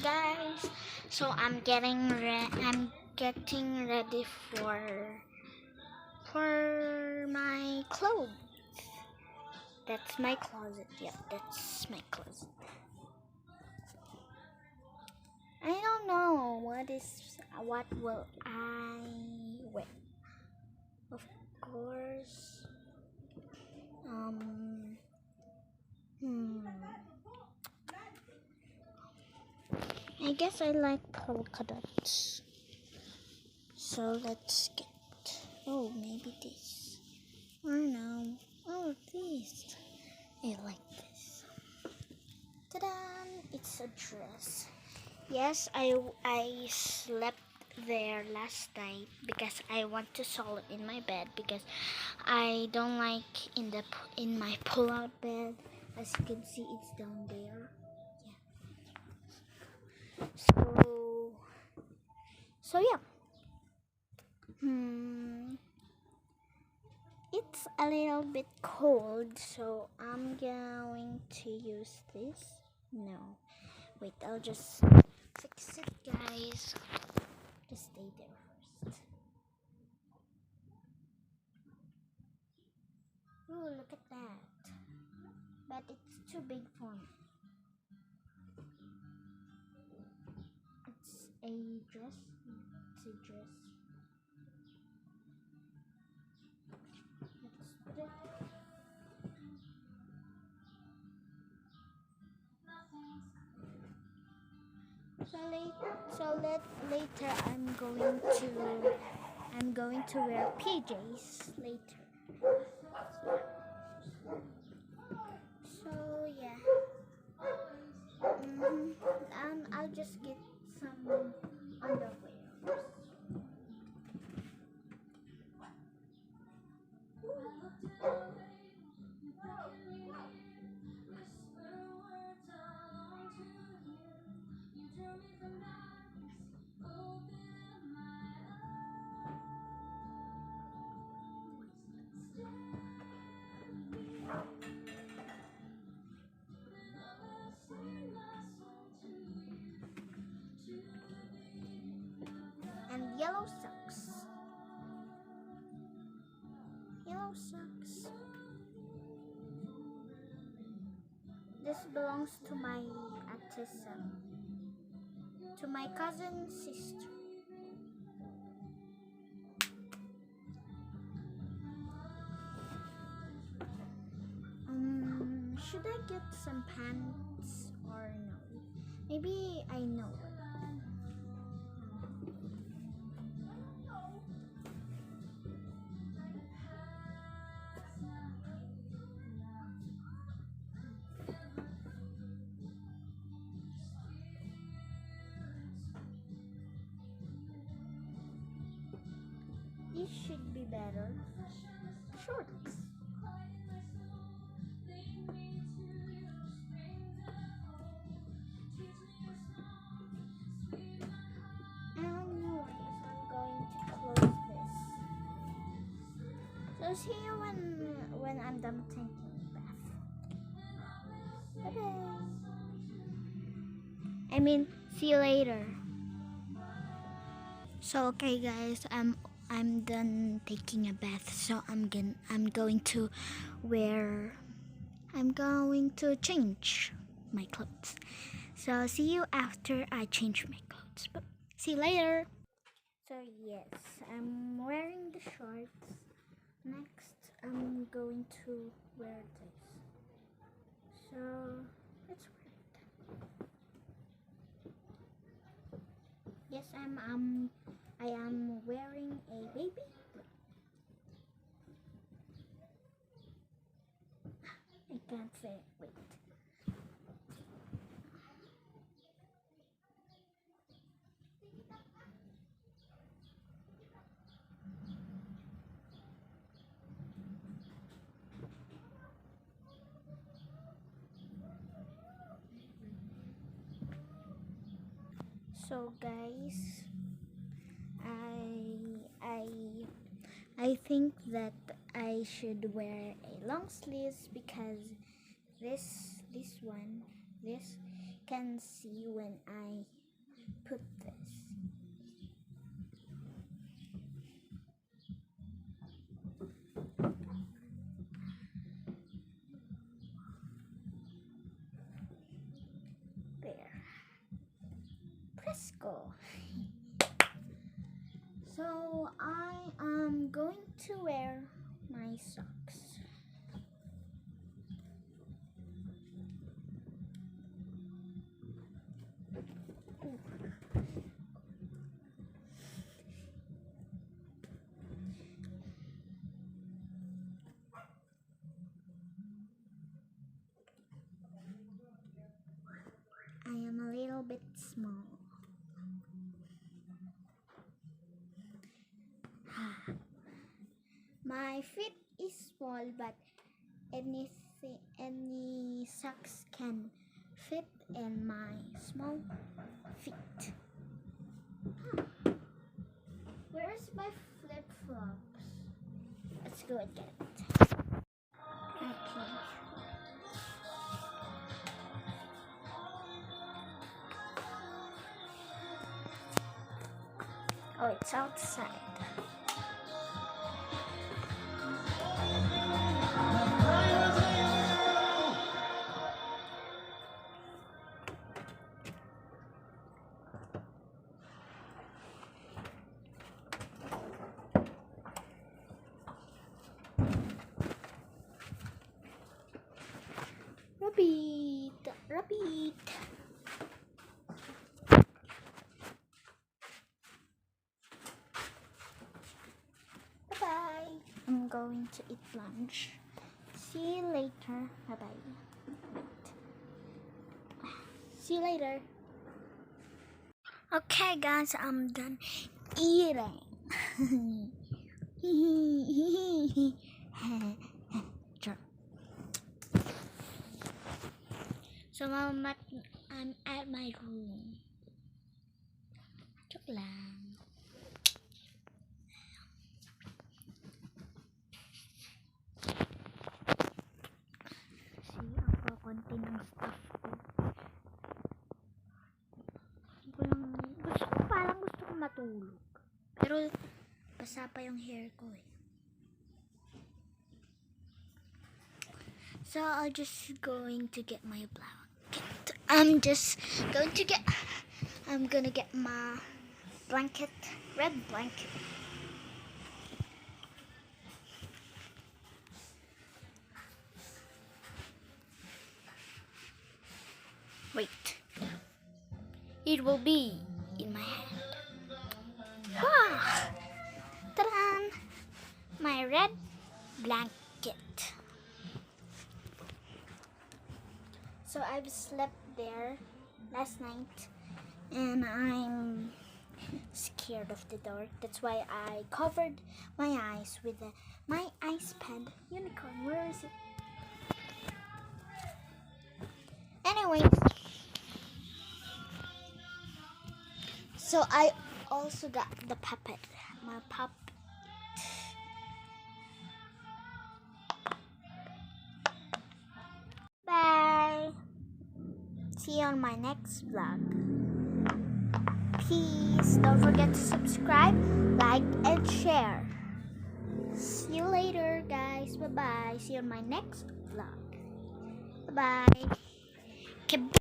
guys. So I'm getting ready for my clothes. That's my closet. Yep, that's my closet. I don't know what will I wear. Of course. Um. Hmm. I guess I like polka dots. So let's get. Oh, maybe this. Or no. Oh, this. I like this. Ta-da! It's a dress. Yes, I slept there last night because I want to solve it in my bed because I don't like in my pull-out bed. As you can see, it's down there. Yeah. So yeah. It's a little bit cold, so I'm going to use this. No, wait, I'll just fix it, guys. Just stay there first. Ooh, look at that. But it's too big for me. It's a dress. It's a dress. Let's put it. Later I'm going to wear PJs later. So yeah. I'll just get some underwear. And yellow socks. Yellow socks. This belongs to my Atessa, to my cousin's sister. Should I get some pants or no? Maybe I know. This should be better. Shorts. I don't know, so I'm going to close this. So see you when I'm done taking a bath. Bye bye. I mean, see you later. So okay, guys, I'm done taking a bath. So I'm going to wear. I'm going to change my clothes. So see you after I change my clothes. But see you later. So yes, I'm wearing the shorts. Next, I'm going to wear this. So let's wear it. Yes, I am wearing a baby. I can't say it. Wait. So guys, I I think that I should wear a long sleeves because this one can see when I put this. There. Let's go. So I am going to wear my socks. I am a little bit small. My feet is small, but any socks can fit in my small feet. Where's my flip-flops? Let's go and get it. Okay. Oh, it's outside. Rabbit. Bye-bye. I'm going to eat lunch. See you later. Bye-bye. See you later. Okay, guys, I'm done eating. So, I'm at my room. Joke lang. See, ako konti ng stuff ko. Gusto ko matulog. Pero, basa pa yung hair ko eh. So, I'm just going to get my blanket. I'm gonna get my blanket, red blanket. Wait. It will be in my hand. Ah! Ta-da! My red blanket. So I've slept there last night and I'm scared of the dark. That's why I covered my eyes with my ice pad. Unicorn, where is it? Anyways, so I also got the puppet, my puppet. Bye. See you on my next vlog. Please don't forget to subscribe, like, and share. See you later, guys. Bye-bye. See you on my next vlog. Bye-bye.